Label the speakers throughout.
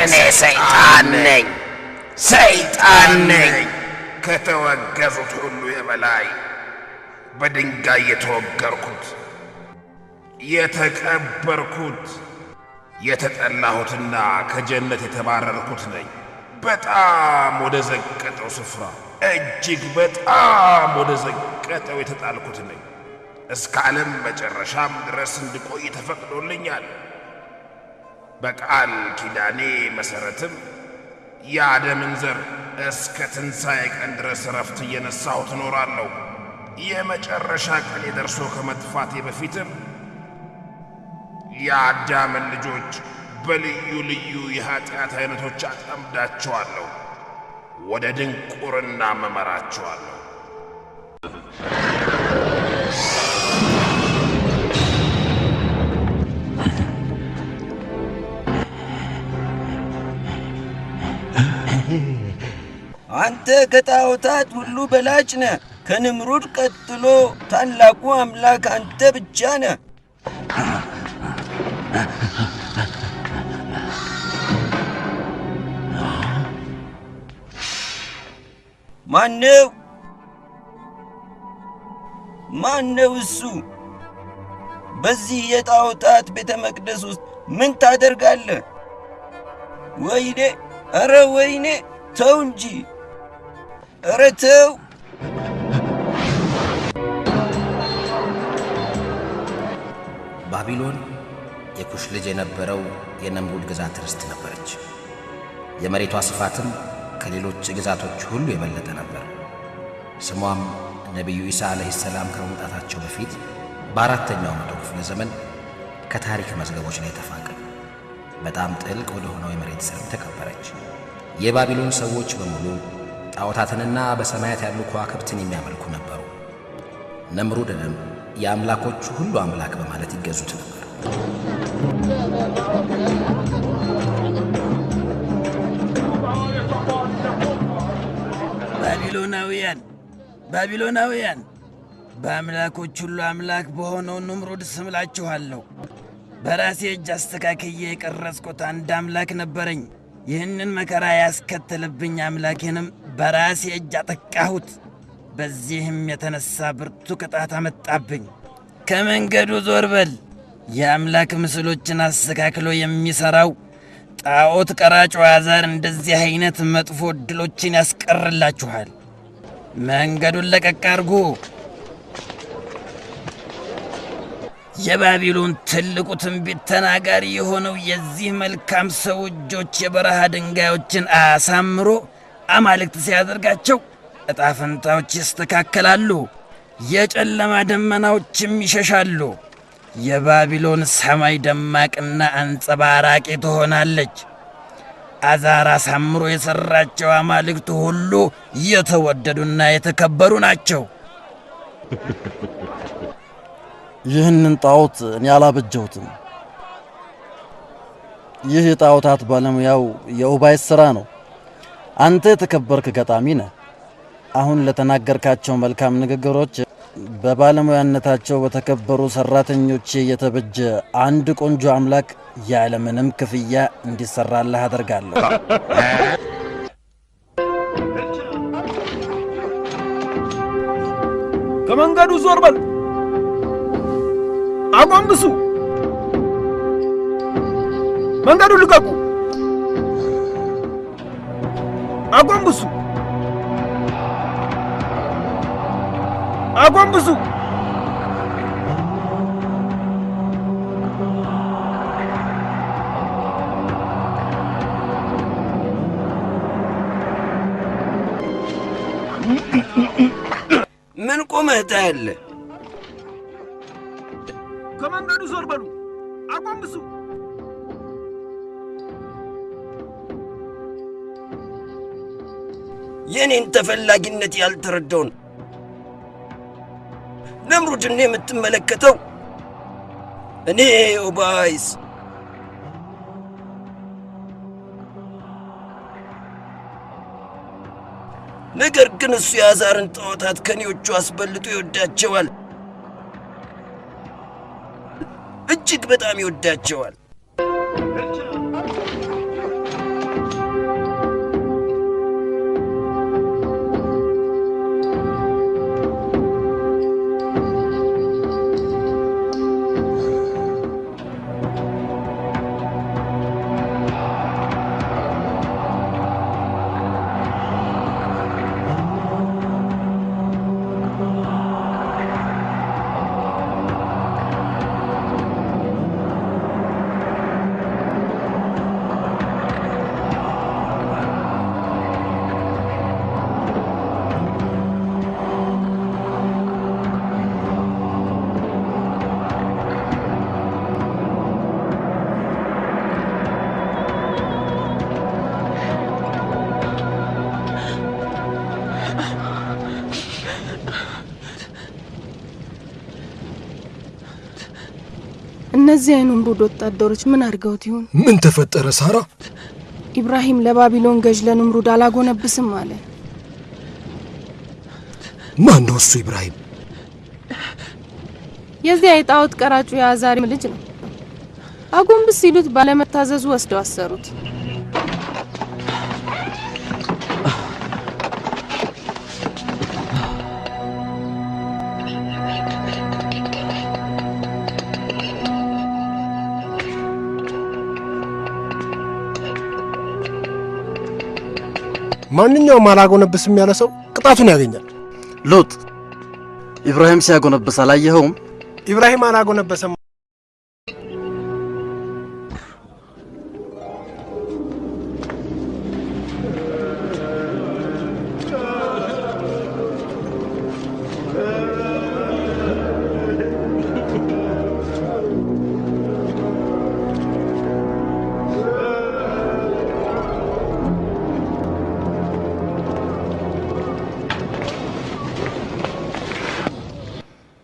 Speaker 1: እኔ ሰይጣን ነኝ ከተወገዙት ሁሉ የበላይ በድንጋይ የተወገርኩት የተቀበርኩት የተጠላሁትና ከጀነት የተባረርኩት ነኝ። በጣም ወደ ዘቀጠው ስፍራ እጅግ በጣም ወደ ዘቀጠው የተጣልኩት ነኝ። እስከ ዓለም መጨረሻም ድረስ እንድቆይ ተፈቅዶልኛል። በቃል ኪዳኔ መሠረትም የአደምን ዘር እስከ ትንሣኤ ቀን ድረስ ረፍት እየነሳሁ ትኖራለሁ። የመጨረሻ ቀን የደርሶ ከመጥፋቴ በፊትም የአዳምን ልጆች በልዩ ልዩ የኀጢአት አይነቶች አጠምዳቸዋለሁ፣ ወደ ድንቁርና መመራቸዋለሁ።
Speaker 2: አንተ ከጣዖታት ሁሉ በላጭ ነህ። ከንምሩድ ቀጥሎ ታላቁ አምላክ አንተ ብቻ ነህ። ማነው እሱ? በዚህ የጣዖታት ቤተ መቅደስ ውስጥ ምን ታደርጋለህ? ወይኔ! ኧረ ወይኔ! ተው እንጂ! ኧረ ተው!
Speaker 3: ባቢሎን የኩሽ ልጅ የነበረው የነምሩድ ግዛት ርስት ነበረች። የመሬቷ ስፋትም ከሌሎች ግዛቶች ሁሉ የበለጠ ነበር። ስሟም ነቢዩ ኢሳ ዓለይሂ ሰላም ከመምጣታቸው በፊት በአራተኛው መቶ ክፍለ ዘመን ከታሪክ መዝገቦች ላይ ተፋቀ። በጣም ጥልቅ ወደ ሆነው የመሬት ስርም ተቀበረች። የባቢሎን ሰዎች በሙሉ ጣዖታትንና በሰማያት ያሉ ከዋክብትን የሚያመልኩ ነበሩ። ነምሩድንም የአምላኮቹ ሁሉ አምላክ በማለት ይገዙት ነበር።
Speaker 2: ባቢሎናውያን በአምላኮች ሁሉ አምላክ በሆነው ነምሩድ ስም እላችኋለሁ። በራሴ እጅ አስተካክዬ የቀረጽኩት አንድ አምላክ ነበረኝ። ይህንን መከራ ያስከተለብኝ አምላኬንም በራሴ እጅ አጠቃሁት። በዚህም የተነሳ ብርቱ ቅጣት አመጣብኝ። ከመንገዱ ዞር በል። የአምላክ ምስሎችን አስተካክሎ የሚሠራው ጣዖት ቀራጩ አዛር እንደዚህ አይነት መጥፎ ዕድሎችን ያስቀርላችኋል። መንገዱን ለቀቅ አድርጉ። የባቢሎን ትልቁ ትንቢት ተናጋሪ የሆነው የዚህ መልካም ሰው እጆች የበረሃ ድንጋዮችን አሳምሮ አማልክት ሲያደርጋቸው ዕጣ ፈንታዎች ይስተካከላሉ፣ የጨለማ ደመናዎችም ይሸሻሉ። የባቢሎን ሰማይ ደማቅና አንጸባራቂ ትሆናለች። አዛር አሳምሮ የሠራቸው አማልክት ሁሉ የተወደዱና የተከበሩ ናቸው።
Speaker 4: ይህንን ጣዖት እኔ አላበጀሁትም። ይህ የጣዖታት ባለሙያው የኡባይስ ሥራ ነው። አንተ የተከበርክ ገጣሚ ነህ። አሁን ለተናገርካቸው መልካም ንግግሮች በባለሙያነታቸው በተከበሩ ሠራተኞቼ የተበጀ አንድ ቆንጆ አምላክ ያለምንም ክፍያ እንዲሠራልህ አደርጋለሁ።
Speaker 5: ከመንገዱ ዞር በል። አጎንብሱ። መንገዱን ልቀቁ። አጎንብሱ። አጎንብሱ።
Speaker 2: ምን ቆመህ ታያለህ?
Speaker 5: ከመንገዱ ዞር በሉ። አጎንብሱ።
Speaker 2: የኔን ተፈላጊነት ያልተረዳውን ነምሩድን የምትመለከተው እኔ ኡባይስ ነገር ግን እሱ የአዛርን ጣዖታት ከኔዎቹ አስበልጦ ይወዳቸዋል። እጅግ በጣም ይወዳቸዋል።
Speaker 6: እነዚህ የነምሩድ ወታደሮች ምን አድርገውት ይሆን?
Speaker 7: ምን ተፈጠረ ሳራ?
Speaker 6: ኢብራሂም ለባቢሎን ገዥ ለነምሩድ አላጎነብስም አለ።
Speaker 7: ማን ነው እሱ ኢብራሂም?
Speaker 6: የዚያ የጣዖት ቀራጩ የአዛሪም ልጅ ነው። አጎንብስ ሲሉት ባለመታዘዙ ወስደው አሰሩት።
Speaker 7: ማንኛውም አላጎነብስም ያለ ሰው ቅጣቱን ያገኛል።
Speaker 4: ሎጥ ኢብራሂም ሲያጎነብስ አላየኸውም?
Speaker 7: ኢብራሂም አላጎነበሰም።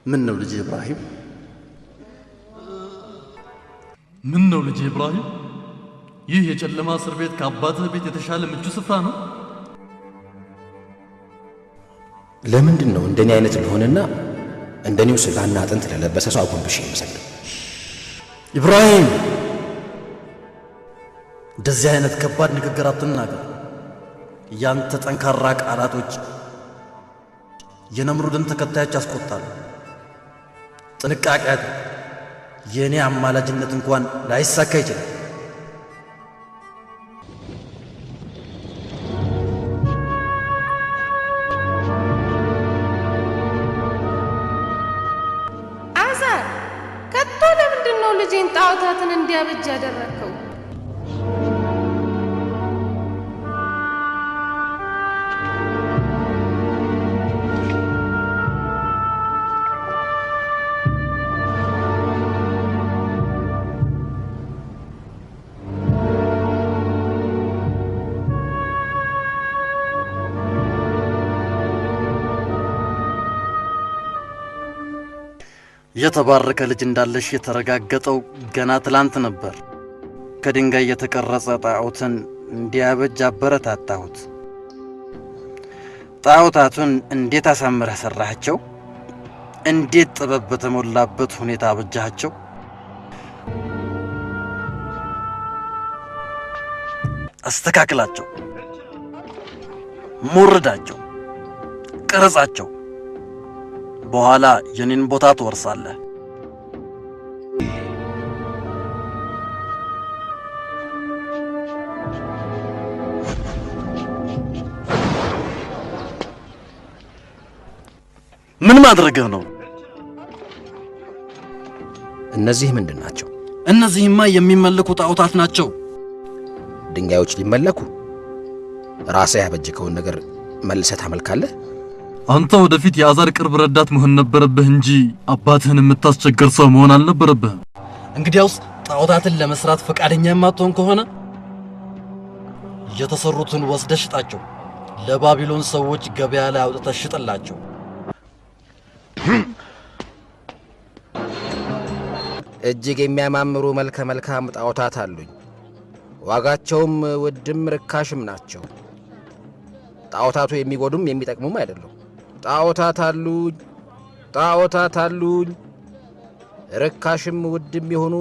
Speaker 4: ምን ነው ልጅ ኢብራሂም?
Speaker 8: ምን ነው ልጅ ኢብራሂም? ይህ የጨለማ እስር ቤት ከአባትህ ቤት የተሻለ ምቹ ስፍራ ነው?
Speaker 3: ለምንድን ነው እንደኔ አይነት ለሆነና እንደኔው ስጋና አጥንት ለለበሰ ሰው አጎንብሼ የምሰግደው?
Speaker 4: ኢብራሂም እንደዚህ አይነት ከባድ ንግግር አትናገር። ያንተ ጠንካራ ቃላቶች የነምሩድን ተከታዮች ያስቆጣሉ። ጥንቃቄ አድርግ። የኔ አማላጅነት እንኳን ላይሳካ ይችላል።
Speaker 6: አዛር ከቶ ለምንድን ነው ልጄን ጣዖታትን እንዲያበጅ ያደረከው?
Speaker 4: የተባረከ ልጅ እንዳለሽ የተረጋገጠው ገና ትላንት ነበር። ከድንጋይ የተቀረጸ ጣዖትን እንዲያበጅ አበረታታሁት። ጣዖታቱን እንዴት አሳምረህ ሰራሃቸው? እንዴት ጥበብ በተሞላበት ሁኔታ አበጃሃቸው? አስተካክላቸው፣ ሞርዳቸው፣ ቅረጻቸው። በኋላ የኔን ቦታ ትወርሳለህ። ምን ማድረግህ ነው?
Speaker 3: እነዚህ ምንድን ናቸው?
Speaker 4: እነዚህማ የሚመለኩ ጣዖታት ናቸው።
Speaker 3: ድንጋዮች ሊመለኩ? ራስህ ያበጀከውን ነገር መልሰህ ታመልካለህ?
Speaker 8: አንተ ወደፊት የአዛር ቅርብ ረዳት መሆን ነበረብህ እንጂ አባትህን የምታስቸግር ሰው መሆን አልነበረብህም።
Speaker 4: እንግዲያውስ ጣዖታትን ለመስራት ፈቃደኛ የማትሆን ከሆነ የተሰሩትን ወስደህ ሽጣቸው። ለባቢሎን ሰዎች ገበያ ላይ አውጥተህ ሽጥላቸው።
Speaker 3: እጅግ የሚያማምሩ መልከ መልካም ጣዖታት አሉኝ። ዋጋቸውም ውድም ርካሽም ናቸው። ጣዖታቱ የሚጎዱም የሚጠቅሙም አይደሉም። ጣዖታት አሉኝ ርካሽም ውድም የሆኑ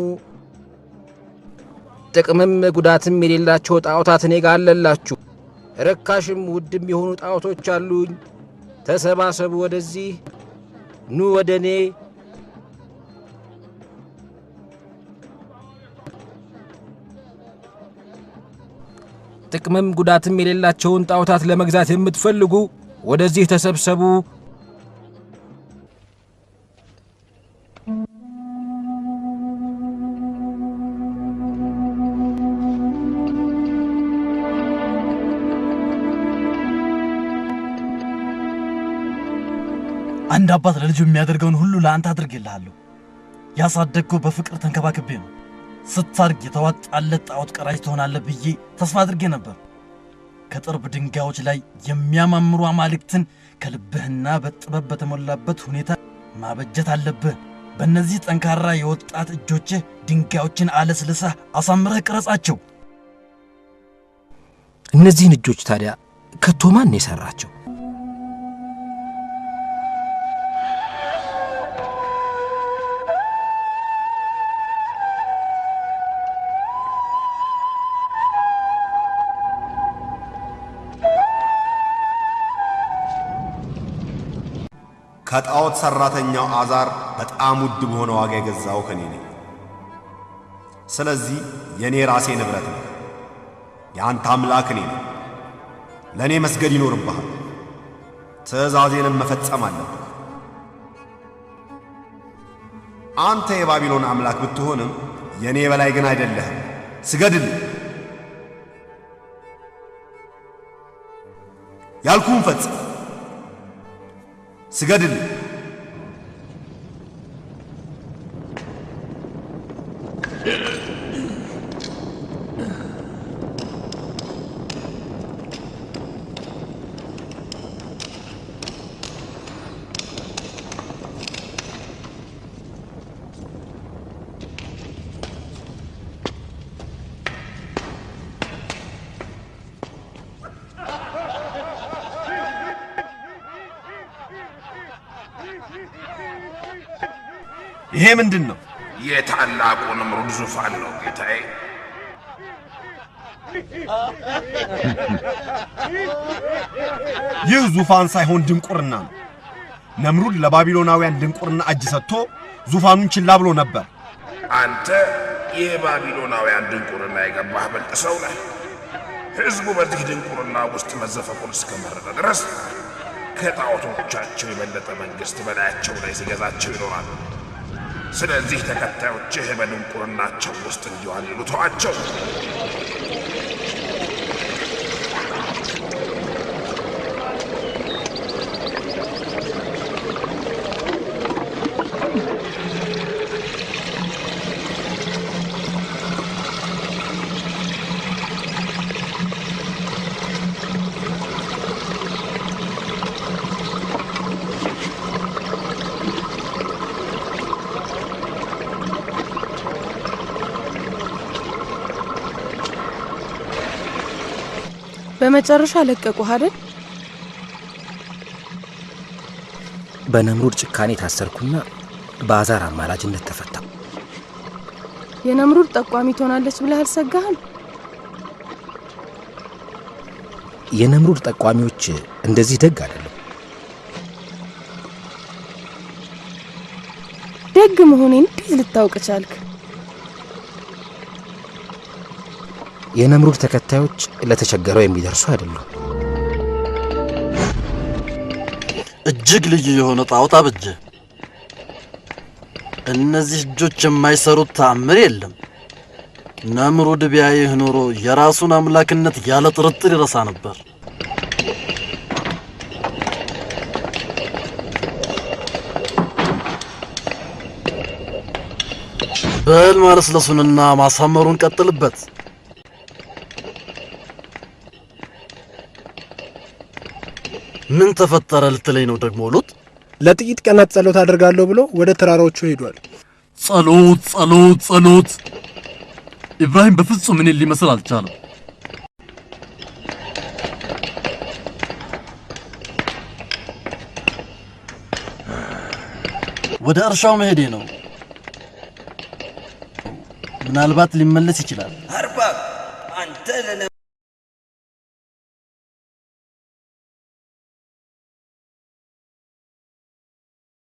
Speaker 3: ጥቅምም ጉዳትም የሌላቸው ጣዖታት እኔ ጋር አለላችሁ። ርካሽም ውድም የሆኑ ጣዖቶች አሉኝ። ተሰባሰቡ፣ ወደዚህ ኑ፣ ወደ እኔ። ጥቅምም ጉዳትም የሌላቸውን ጣዖታት ለመግዛት የምትፈልጉ ወደዚህ ተሰብሰቡ።
Speaker 4: አንድ አባት ለልጁ የሚያደርገውን ሁሉ ለአንተ አድርጌልሃለሁ። ያሳደግከው በፍቅር ተንከባክቤ ነው። ስታድግ የተዋጣለት ጣዖት ቀራጭ ትሆናለህ ብዬ ተስፋ አድርጌ ነበር። ከጥርብ ድንጋዮች ላይ የሚያማምሩ አማልክትን ከልብህና በጥበብ በተሞላበት ሁኔታ ማበጀት አለብህ። በእነዚህ ጠንካራ የወጣት እጆችህ ድንጋዮችን አለስልሰህ አሳምረህ ቅረጻቸው።
Speaker 3: እነዚህን እጆች ታዲያ ከቶ ማን የሰራቸው?
Speaker 9: ከጣዖት ሰራተኛው አዛር በጣም ውድ በሆነ ዋጋ የገዛው ከኔ ነኝ። ስለዚህ የኔ ራሴ ንብረት ነው። ያንተ አምላክ እኔ ነኝ። ለኔ መስገድ ይኖርብሃል። ትእዛዜንም መፈጸም አለብህ። አንተ የባቢሎን አምላክ ብትሆንም የኔ በላይ ግን አይደለህም። ስገድልኝ። ያልኩህን ፈጽም። ስገድልኝ። ይሄ ምንድነው?
Speaker 1: የታላቁ ነምሩድ ዙፋን ነው ጌታዬ።
Speaker 9: ይህ ዙፋን ሳይሆን ድንቁርና ነው። ነምሩድ ለባቢሎናውያን ድንቁርና እጅ ሰጥቶ ዙፋኑን ችላ ብሎ ነበር።
Speaker 1: አንተ የባቢሎናውያን ድንቁርና የገባህ ብልጥ ሰው ነህ። ሕዝቡ በዚህ ድንቁርና ውስጥ መዘፈቁን እስከመረጠ ድረስ ከጣዖቶቻቸው የበለጠ መንግሥት በላያቸው ላይ ሲገዛቸው ይኖራል። ስለዚህ ተከታዮችህ በድንቁርናቸው ውስጥ እንዲዋልሉ ተዋቸው።
Speaker 6: በመጨረሻ ለቀቁህ አይደል?
Speaker 3: በነምሩድ ጭካኔ ታሰርኩና በአዛር አማላጅነት ተፈታው።
Speaker 6: የነምሩድ ጠቋሚ ትሆናለች ብለህ አልሰጋህም?
Speaker 3: የነምሩድ ጠቋሚዎች እንደዚህ ደግ አይደለም።
Speaker 6: ደግ መሆኔን እንዴት ልታውቅ ቻልክ?
Speaker 3: የነምሩድ ተከታዮች ለተቸገረው የሚደርሱ አይደሉም።
Speaker 4: እጅግ ልዩ የሆነ ጣዖት አበጀ። እነዚህ እጆች የማይሰሩት ተአምር የለም። ነምሩድ ቢያይህ ኖሮ የራሱን አምላክነት ያለ ጥርጥር ይረሳ ነበር። በል ማለስለሱንና ማሳመሩን ቀጥልበት። ምን ተፈጠረ ልትለኝ ነው ደግሞ ሉጥ?
Speaker 7: ለጥቂት ቀናት ጸሎት አደርጋለሁ ብሎ ወደ ተራራዎቹ ሄዷል።
Speaker 8: ጸሎት ጸሎት ጸሎት! ኢብራሂም በፍጹም እኔን ሊመስል አልቻለም። ወደ እርሻው መሄዴ ነው። ምናልባት ሊመለስ ይችላል።
Speaker 2: አርባብ አንተ